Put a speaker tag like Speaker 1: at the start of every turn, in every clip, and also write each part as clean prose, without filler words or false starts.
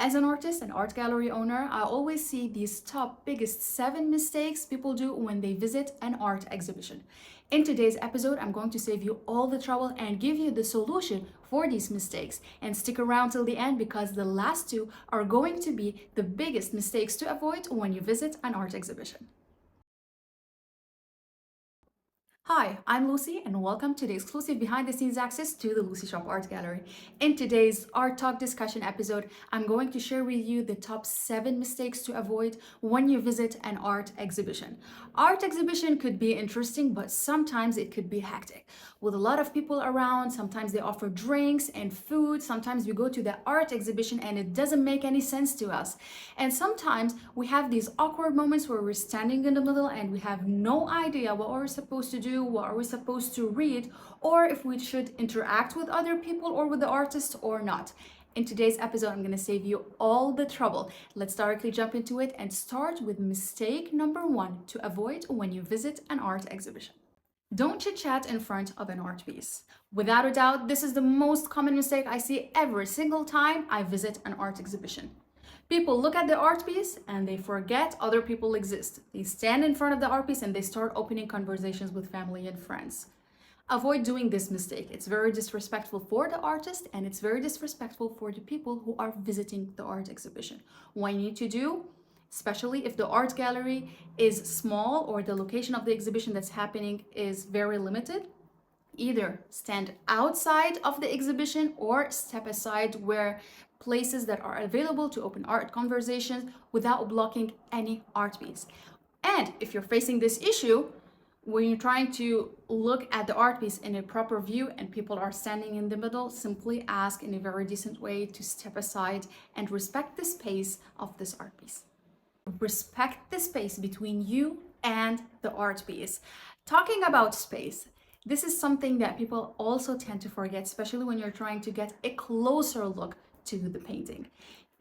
Speaker 1: As an artist and art gallery owner, I always see these top biggest 7 mistakes people do when they visit an art exhibition. In today's episode, I'm going to save you all the trouble and give you the solution for these mistakes. And stick around till the end because the last two are going to be the biggest mistakes to avoid when you visit an art exhibition. Hi, I'm Lucy and welcome to the exclusive behind the scenes access to the Lucy Shop Art Gallery. In today's Art Talk discussion episode, I'm going to share with you the top 7 mistakes to avoid when you visit an art exhibition. Art exhibition could be interesting, but sometimes it could be hectic. With a lot of people around, sometimes they offer drinks and food, sometimes we go to the art exhibition and it doesn't make any sense to us. And sometimes we have these awkward moments where we're standing in the middle and we have no idea what we're supposed to do, what are we supposed to read, or if we should interact with other people or with the artist or not. In today's episode, I'm going to save you all the trouble. Let's directly jump into it and start with mistake number 1 to avoid when you visit an art exhibition. Don't chit chat in front of an art piece. Without a doubt, this is the most common mistake I see every single time I visit an art exhibition. People look at the art piece and they forget other people exist. They stand in front of the art piece and they start opening conversations with family and friends. Avoid doing this mistake. It's very disrespectful for the artist and it's very disrespectful for the people who are visiting the art exhibition. What you need to do, especially if the art gallery is small or the location of the exhibition that's happening is very limited, either stand outside of the exhibition or step aside where places that are available to open art conversations without blocking any art piece. And if you're facing this issue, when you're trying to look at the art piece in a proper view and people are standing in the middle, simply ask in a very decent way to step aside and respect the space of this art piece. Respect the space between you and the art piece. Talking about space, this is something that people also tend to forget, especially when you're trying to get a closer look to the painting.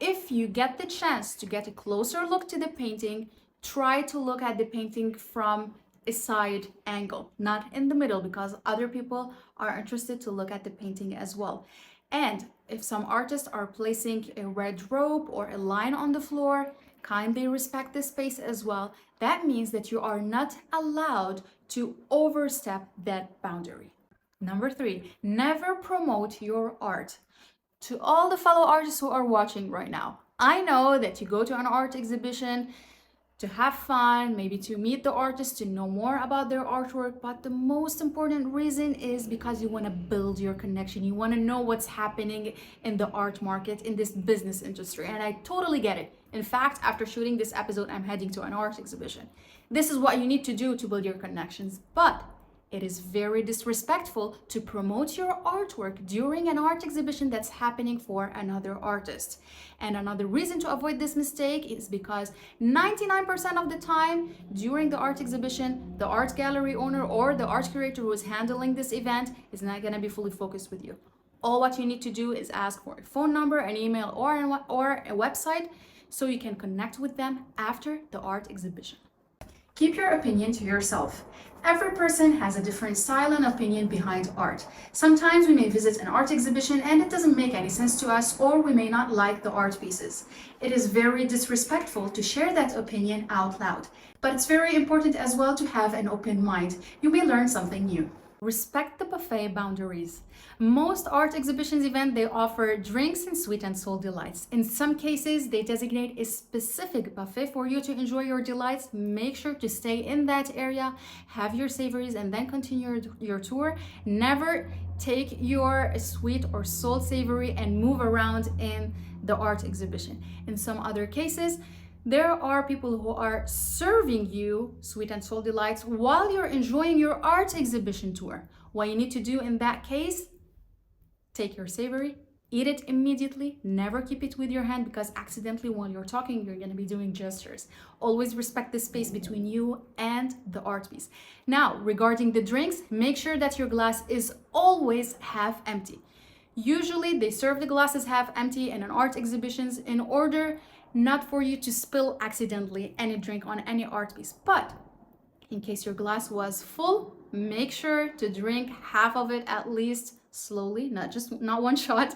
Speaker 1: If you get the chance to get a closer look to the painting, try to look at the painting from a side angle, not in the middle, because other people are interested to look at the painting as well. And if some artists are placing a red rope or a line on the floor, kindly respect the space as well. That means that you are not allowed to overstep that boundary. Number 3, never promote your art. To all the fellow artists who are watching right now, I know that you go to an art exhibition to have fun, maybe to meet the artist, to know more about their artwork, but the most important reason is because you want to build your connection. You want to know what's happening in the art market, in this business industry, and I totally get it. In fact, after shooting this episode, I'm heading to an art exhibition. This is what you need to do to build your connections, but it is very disrespectful to promote your artwork during an art exhibition that's happening for another artist. And another reason to avoid this mistake is because 99% of the time during the art exhibition, the art gallery owner or the art curator who is handling this event is not going to be fully focused with you. All what you need to do is ask for a phone number, an email, or a website so you can connect with them after the art exhibition. Keep your opinion to yourself. Every person has a different style and opinion behind art. Sometimes we may visit an art exhibition and it doesn't make any sense to us, or we may not like the art pieces. It is very disrespectful to share that opinion out loud. But it's very important as well to have an open mind. You may learn something new. Respect the buffet boundaries. Most art exhibitions events, they offer drinks and sweet and salt delights. In some cases, they designate a specific buffet for you to enjoy your delights. Make sure to stay in that area, have your savories, and then continue your tour. Never take your sweet or salt savory and move around in the art exhibition. In some other cases, there are people who are serving you sweet and salt delights while you're enjoying your art exhibition tour. What you need to do in that case, take your savory, eat it immediately, never keep it with your hand because accidentally while you're talking, you're going to be doing gestures. Always respect the space between you and the art piece. Now, regarding the drinks, make sure that your glass is always half empty. Usually they serve the glasses half empty in an art exhibitions in order not for you to spill accidentally any drink on any art piece. But in case your glass was full, make sure to drink half of it at least slowly, not one shot,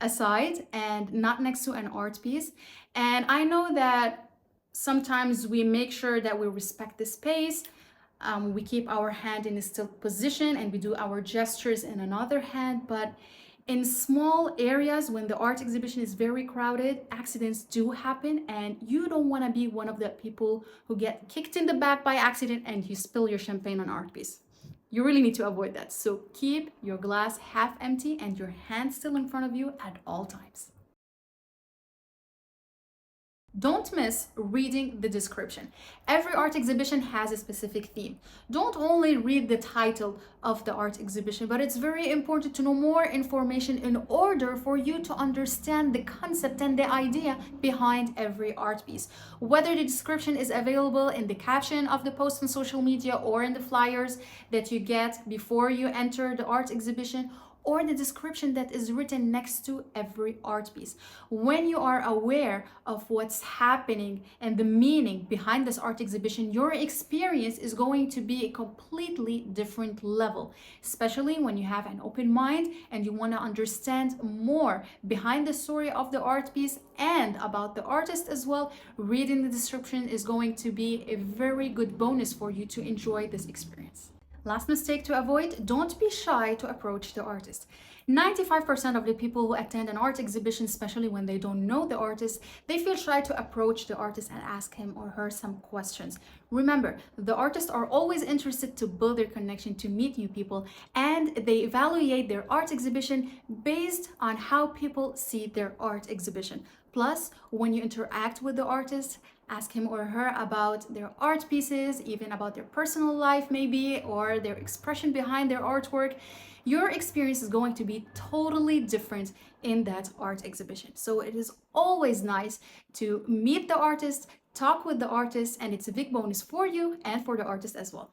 Speaker 1: aside and not next to an art piece. And I know that sometimes we make sure that we respect the space. We keep our hand in a still position and we do our gestures in another hand. But in small areas, when the art exhibition is very crowded, accidents do happen, and you don't want to be one of the people who get kicked in the back by accident and you spill your champagne on art piece. You really need to avoid that. So keep your glass half empty and your hand still in front of you at all times. Don't miss reading the description. Every art exhibition has a specific theme. Don't only read the title of the art exhibition, but it's very important to know more information in order for you to understand the concept and the idea behind every art piece. Whether the description is available in the caption of the post on social media or in the flyers that you get before you enter the art exhibition, or the description that is written next to every art piece. When you are aware of what's happening and the meaning behind this art exhibition, your experience is going to be a completely different level, especially when you have an open mind and you want to understand more behind the story of the art piece and about the artist as well. Reading the description is going to be a very good bonus for you to enjoy this experience. Last mistake to avoid, don't be shy to approach the artist. 95% of the people who attend an art exhibition, especially when they don't know the artist, they feel shy to approach the artist and ask him or her some questions. Remember, the artists are always interested to build their connection, to meet new people, and they evaluate their art exhibition based on how people see their art exhibition. Plus, when you interact with the artist, ask him or her about their art pieces, even about their personal life maybe, or their expression behind their artwork, your experience is going to be totally different in that art exhibition. So it is always nice to meet the artist, talk with the artist, and it's a big bonus for you and for the artist as well.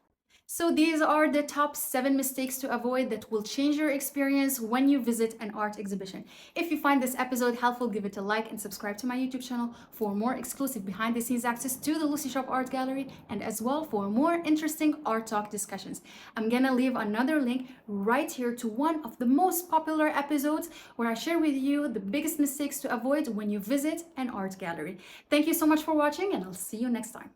Speaker 1: So these are the top 7 mistakes to avoid that will change your experience when you visit an art exhibition. If you find this episode helpful, give it a like and subscribe to my YouTube channel for more exclusive behind the scenes access to the Lucy Shop Art Gallery, and as well for more interesting art talk discussions. I'm gonna leave another link right here to one of the most popular episodes where I share with you the biggest mistakes to avoid when you visit an art gallery. Thank you so much for watching, and I'll see you next time.